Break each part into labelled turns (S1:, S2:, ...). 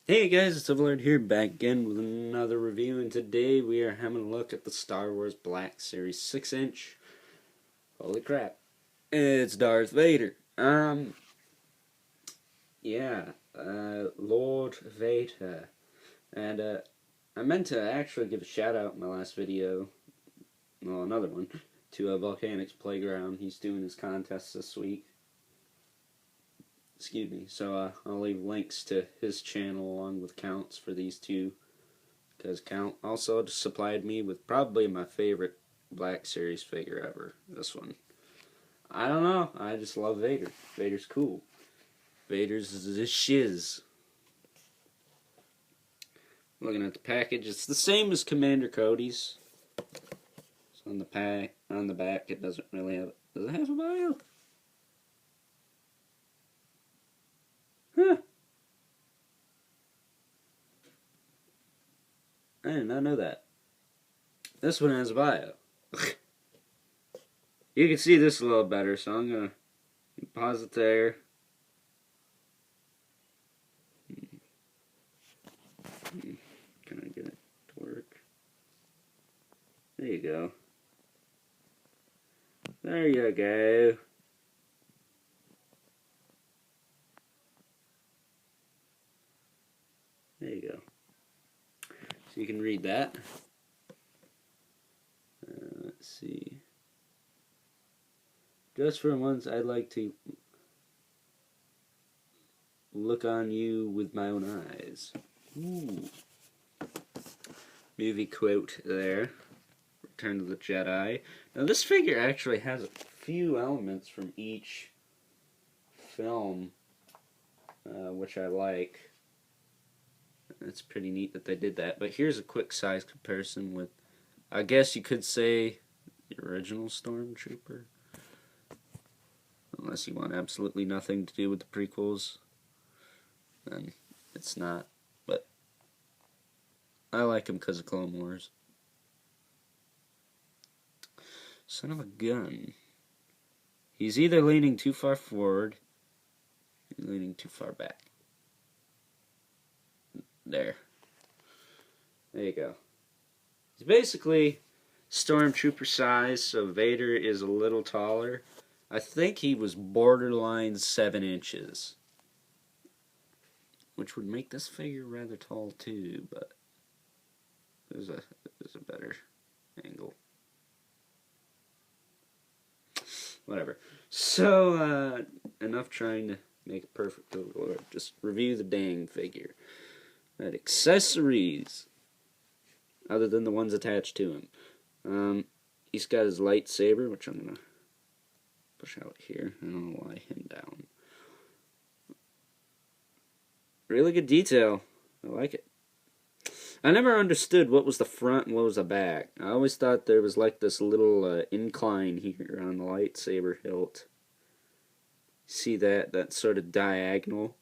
S1: Hey guys, it's Overlord here, back again with another review, and today we are having a look at the Star Wars Black Series 6-inch. Holy crap. It's Darth Vader. Lord Vader. And, I meant to actually give a shout out in my last video, well, another one, to Vulcanic's Playground. He's doing his contest this week. Excuse me. So I'll leave links to his channel along with counts for these two, because Count also supplied me with probably my favorite Black Series figure ever. This one. I don't know. I just love Vader. Vader's cool. Vader's the shiz. Looking at the package, it's the same as Commander Cody's. So on the back, it doesn't really have. Does it have a bio? Huh. I did not know that. This one has a bio. You can see this a little better, so I'm going to pause it there. Can I get it to work? There you go. There you go. There you go. So you can read that. Let's see. Just for once, I'd like to look on you with my own eyes. Ooh. Movie quote there. Return of the Jedi. Now this figure actually has a few elements from each film, which I like. It's pretty neat that they did that. But here's a quick size comparison with, I guess you could say, the original Stormtrooper. Unless you want absolutely nothing to do with the prequels, then it's not. But I like him because of Clone Wars. Son of a gun. He's either leaning too far forward, or leaning too far back. There you go. He's basically Stormtrooper size, so Vader is a little taller. I think he was borderline 7 inches, which would make this figure rather tall too, but there's a better angle. Whatever. So, enough trying to make it perfect, or just review the dang figure. Right, accessories, other than the ones attached to him. He's got his lightsaber, which I'm going to push out here. I don't know why, him down. Really good detail. I like it. I never understood what was the front and what was the back. I always thought there was like this little incline here on the lightsaber hilt. See that sort of diagonal?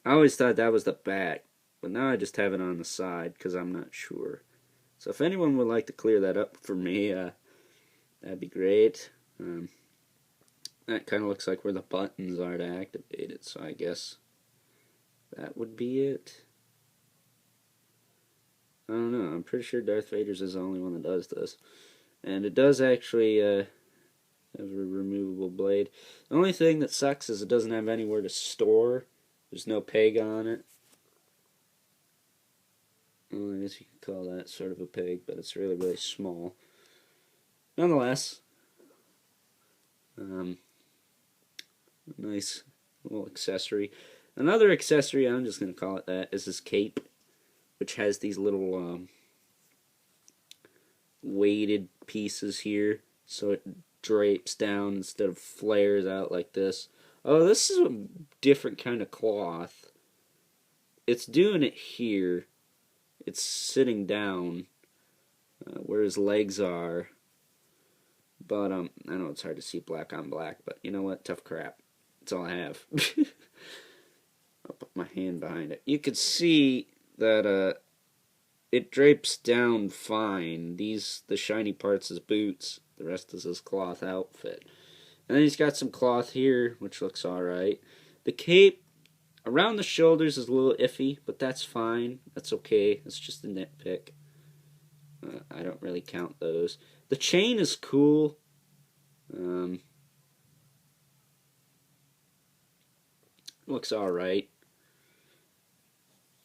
S1: I always thought that was the back. But now I just have it on the side because I'm not sure. So if anyone would like to clear that up for me, that'd be great. That kind of looks like where the buttons are to activate it, so I guess that would be it. I don't know. I'm pretty sure Darth Vader's is the only one that does this. And it does actually have a removable blade. The only thing that sucks is it doesn't have anywhere to store. There's no peg on it. Well, I guess you could call that sort of a peg, but it's really, really small. Nonetheless, nice little accessory. Another accessory, I'm just going to call it that, is his cape, which has these little weighted pieces here, so it drapes down instead of flares out like this. Oh, this is a different kind of cloth. It's doing it here. It's sitting down where his legs are. But I know it's hard to see black on black, but you know what? Tough crap. That's all I have. I'll put my hand behind it. You could see that it drapes down fine. The shiny parts is boots. The rest is his cloth outfit. And then he's got some cloth here, which looks alright. The cape around the shoulders is a little iffy, but that's fine. That's okay. It's just a nitpick. I don't really count those. The chain is cool. Looks alright.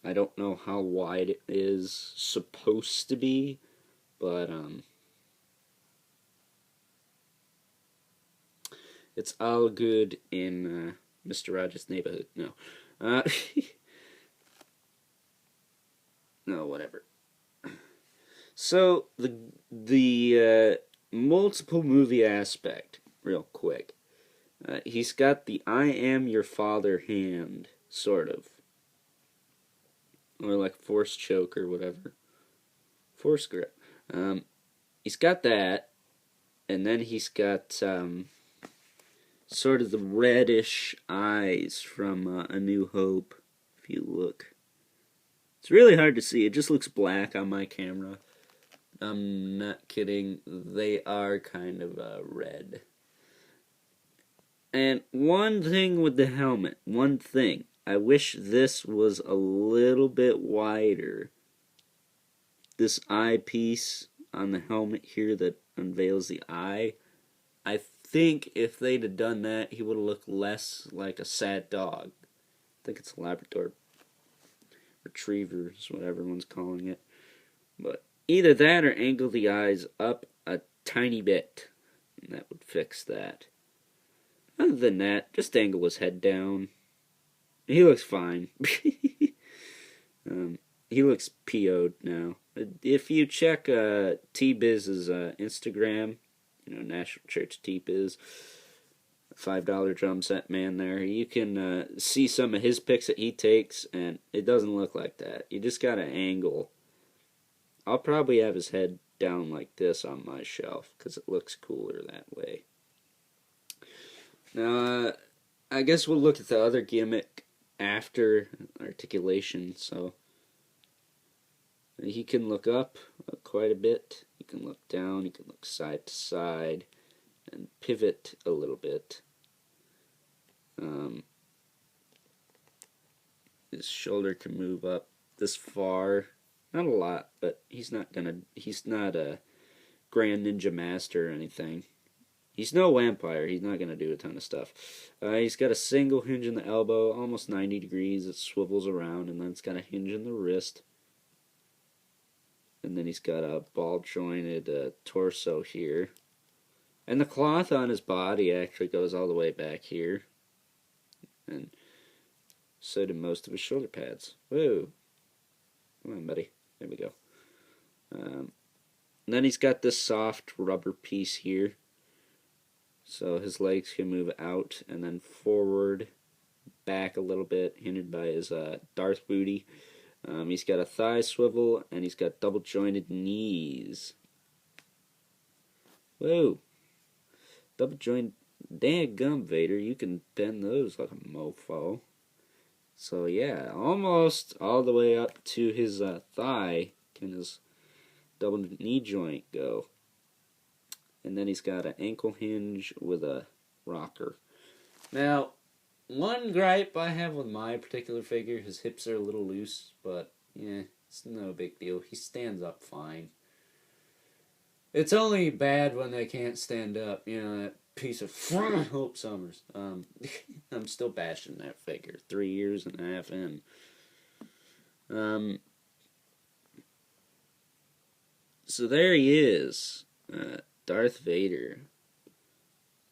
S1: I don't know how wide it is supposed to be, but it's all good in Mr. Rogers' Neighborhood. No. No, whatever. So, the multiple movie aspect, real quick. He's got the I am your father hand, sort of. Or like force choke or whatever. Force grip. He's got that, and then he's got sort of the reddish eyes from A New Hope, if you look. It's really hard to see. It just looks black on my camera. I'm not kidding. They are kind of red. And one thing with the helmet, one thing. I wish this was a little bit wider. This eyepiece on the helmet here that unveils the eye. I think if they'd have done that, he would have looked less like a sad dog. I think it's a Labrador Retriever is what everyone's calling it. But either that or angle the eyes up a tiny bit. And that would fix that. Other than that, just angle his head down. He looks fine. He looks PO'd now. If you check T-Biz's Instagram, you know, National Church T-Biz, $5 drum set man there, you can see some of his pics that he takes, and it doesn't look like that. You just gotta angle. I'll probably have his head down like this on my shelf, because it looks cooler that way. Now, I guess we'll look at the other gimmick after articulation. So he can look up quite a bit, he can look down, he can look side to side, and pivot a little bit. His shoulder can move up this far, not a lot, but he's not a Grand Ninja Master or anything. He's no vampire. He's not going to do a ton of stuff. He's got a single hinge in the elbow, almost 90 degrees. It swivels around, and then it's got a hinge in the wrist. And then he's got a ball-jointed torso here. And the cloth on his body actually goes all the way back here. And so do most of his shoulder pads. Whoa. Come on, buddy. There we go. And then he's got this soft rubber piece here. So his legs can move out and then forward, back a little bit, hindered by his Darth booty. He's got a thigh swivel, and he's got double jointed knees. Whoa. Double jointed. Dadgum, Vader, you can bend those like a mofo. So yeah, almost all the way up to his thigh can his double knee joint go. And then he's got an ankle hinge with a rocker. Now, one gripe I have with my particular figure, his hips are a little loose, but yeah, it's no big deal. He stands up fine. It's only bad when they can't stand up. You know, that piece of Hope Summers. I'm still bashing that figure 3 years and a half in. So there he is. Darth Vader.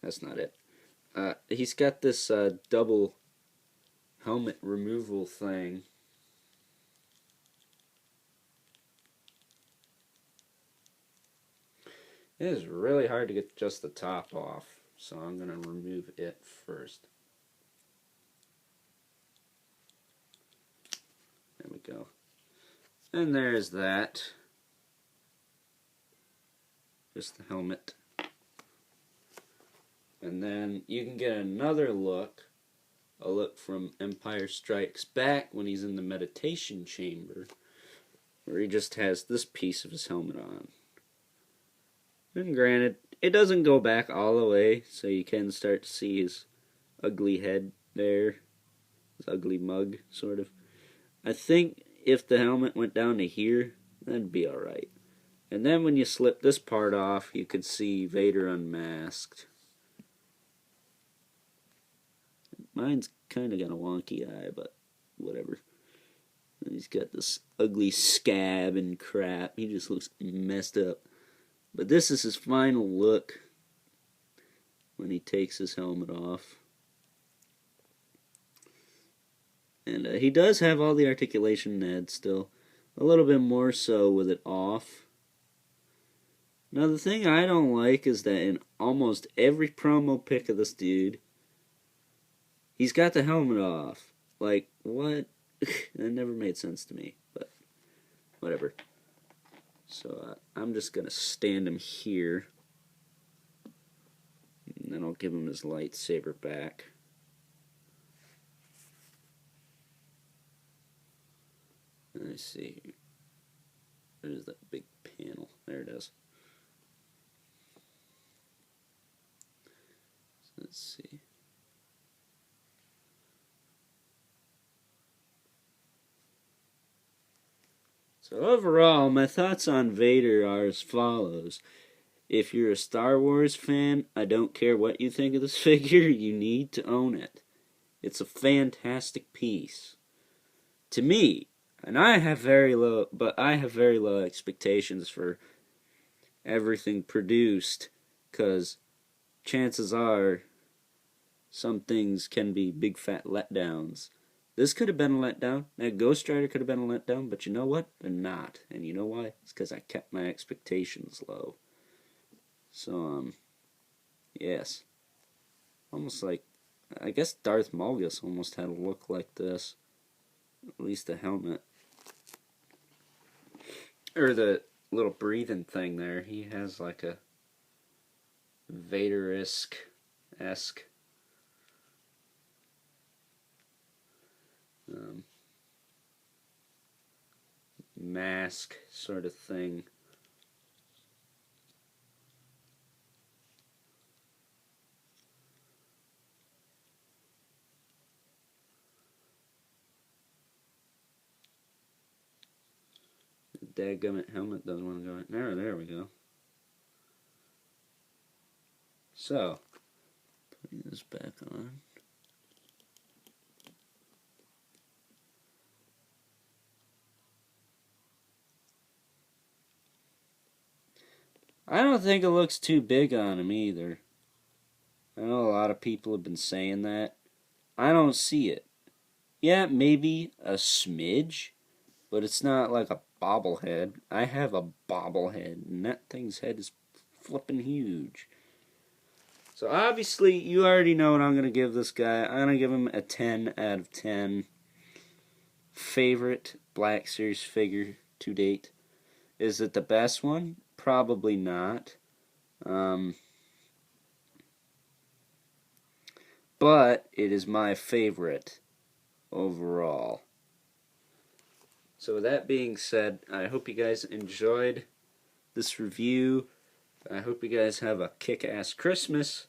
S1: That's not it. He's got this double helmet removal thing. It is really hard to get just the top off, so I'm going to remove it first. There we go. And there's that. Just the helmet. And then you can get another look, a look from Empire Strikes Back when he's in the meditation chamber, where he just has this piece of his helmet on. And granted, it doesn't go back all the way, so you can start to see his ugly head there. His ugly mug, sort of. I think if the helmet went down to here, that'd be alright. And then when you slip this part off, you could see Vader unmasked. Mine's kind of got a wonky eye, but whatever. And he's got this ugly scab and crap. He just looks messed up. But this is his final look when he takes his helmet off. And he does have all the articulation Ned still. A little bit more so with it off. Now the thing I don't like is that in almost every promo pic of this dude, he's got the helmet off. Like, what? That never made sense to me, but whatever. So I'm just going to stand him here. And then I'll give him his lightsaber back. Let's see. There's that big panel. There it is. So let's see. So overall, my thoughts on Vader are as follows. If you're a Star Wars fan, I don't care what you think of this figure, you need to own it. It's a fantastic piece. To me, and I have very low expectations for everything produced, because chances are some things can be big fat letdowns. This could have been a letdown. That Ghost Rider could have been a letdown, but you know what? They're not. And you know why? It's because I kept my expectations low. So, yes. Almost like, I guess Darth Malgus almost had a look like this. At least the helmet. Or the little breathing thing there. He has like a Vader-esque mask sort of thing. The dadgummit helmet doesn't want to go in. There we go. So, putting this back on. I don't think it looks too big on him either. I know a lot of people have been saying that. I don't see it. Yeah, maybe a smidge, but it's not like a bobblehead. I have a bobblehead, and that thing's head is flipping huge. So obviously, you already know what I'm going to give this guy. I'm going to give him a 10 out of 10. Favorite Black Series figure to date. Is it the best one? Probably not. But it is my favorite overall. So with that being said, I hope you guys enjoyed this review. I hope you guys have a kick-ass Christmas.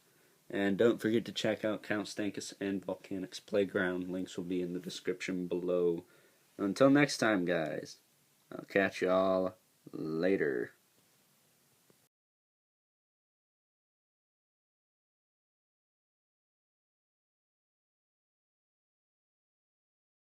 S1: And don't forget to check out Count Stankus and Vulcanic's Playground. Links will be in the description below. Until next time, guys. I'll catch y'all later.